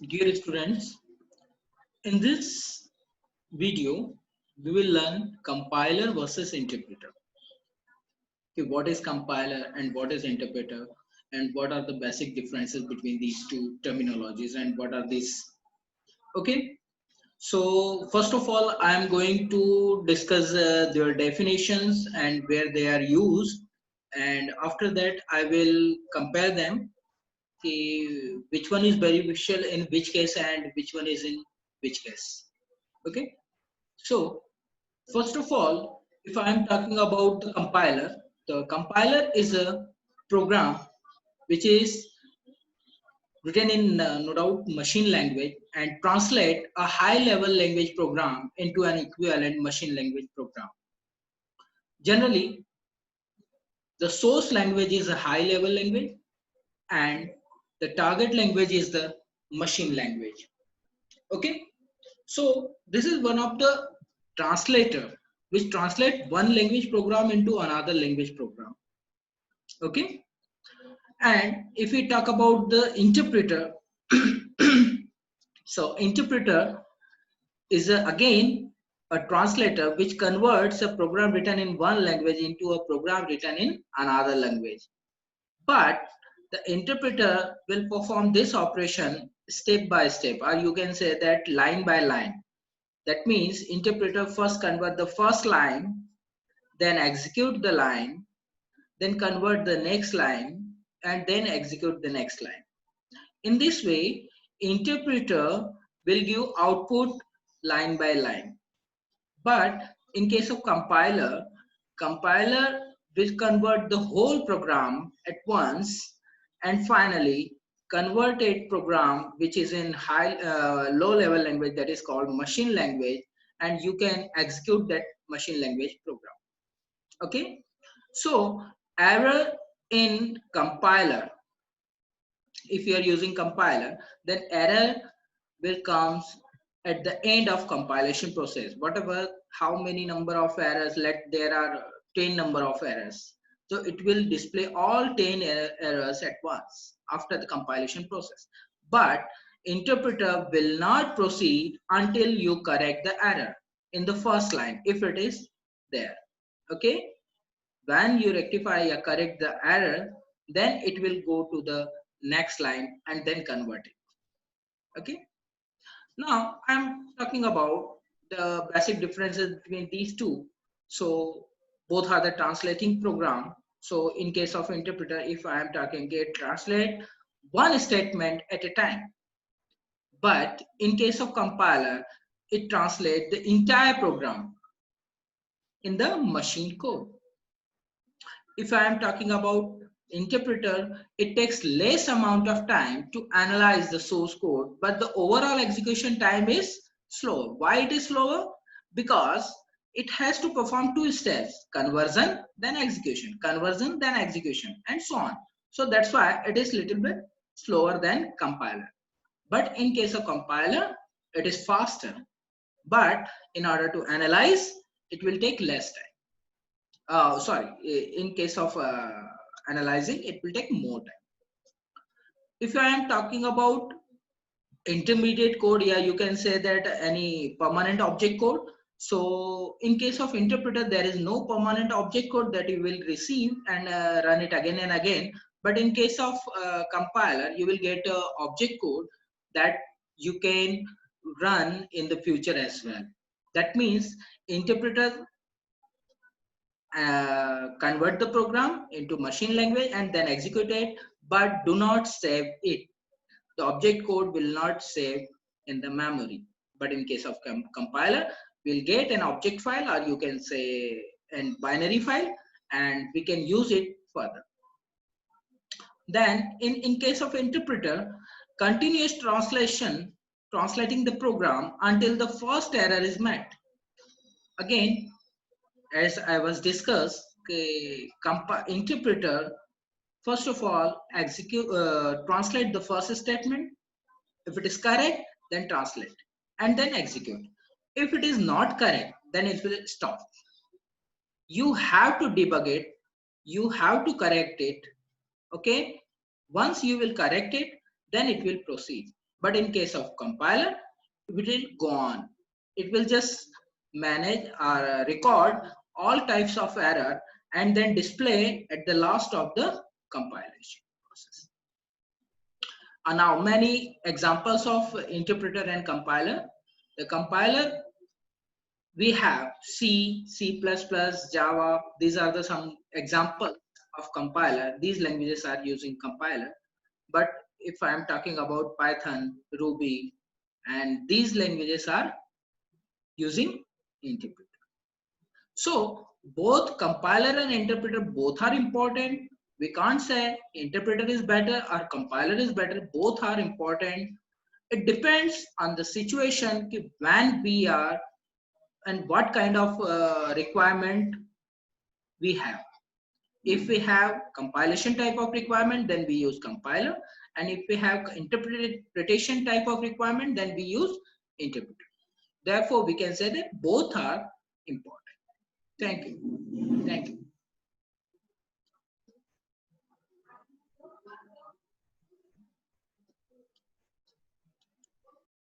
Dear students, in this video, we will learn compiler versus interpreter. Okay, what is compiler and what is interpreter, and what are the basic differences between these two terminologies, and what are these? Okay, so first of all, I am going to discuss their definitions and where they are used, and after that, I will compare them. Okay, which one is beneficial in which case and which one is in which case. Okay, so first of all, if I am talking about the compiler is a program which is written in no doubt machine language and translate a high level language program into an equivalent machine language program. Generally, the source language is a high level language and the target language is the machine language. Okay, so this is one of the translator which translate one language program into another language program. Okay, and if we talk about the interpreter, so interpreter is again a translator which converts a program written in one language into a program written in another language. But the interpreter will perform this operation step by step, or you can say that line by line. That means interpreter first convert the first line, then execute the line, then convert the next line, and then execute the next line. In this way, interpreter will give output line by line. But in case of compiler, compiler will convert the whole program at once and finally converted program which is in low level language, that is called machine language, and you can execute that machine language program. Okay, so error in compiler, if you are using compiler, then error will comes at the end of compilation process. Whatever, how many number of errors, let there are 10 number of errors, so it will display all 10 errors at once after the compilation process. But interpreter will not proceed until you correct the error in the first line if it is there. Okay, when you rectify or correct the error, then it will go to the next line and then convert it. Okay, now I'm talking about the basic differences between these two. So both are the translating program. So in case of interpreter, if I am talking, it translate one statement at a time. But in case of compiler, it translates the entire program in the machine code. If I am talking about interpreter, it takes less amount of time to analyze the source code, but the overall execution time is slower. Why it is slower? Because it has to perform two steps: conversion, then execution, conversion, then execution, and so on. So that's why it is little bit slower than compiler. But in case of compiler, it is faster. But in order to analyze, it will take less time. Sorry, in case of analyzing, it will take more time. If I am talking about intermediate code, yeah, you can say that any permanent object code. So in case of interpreter, there is no permanent object code that you will receive and run it again and again. But in case of compiler, you will get object code that you can run in the future as well. That means interpreter convert the program into machine language and then execute it, but do not save it. The object code will not save in the memory. But in case of compiler, we'll get an object file, or you can say a binary file, and we can use it further. Then in case of interpreter, continuous translating the program until the first error is met. Again, as I was discussed, interpreter first of all translate the first statement. If it is correct, then translate and then execute. If it is not correct, then it will stop. You have to debug it. you have to correct it. Okay, once you will correct it, then it will proceed. But in case of compiler, it will go on. It will just manage or record all types of error and then display at the last of the compilation process. Now many examples of interpreter and compiler. The compiler, we have C, C++, Java. These are the some examples of compiler. These languages are using compiler. But if I am talking about Python, Ruby, and these languages are using interpreter. So both compiler and interpreter both are important. We can't say interpreter is better or compiler is better. Both are important. It depends on the situation when we are and what kind of requirement we have. If we have compilation type of requirement, then we use compiler. And if we have interpretation type of requirement, then we use interpreter. Therefore, we can say that both are important. Thank you. Thank you.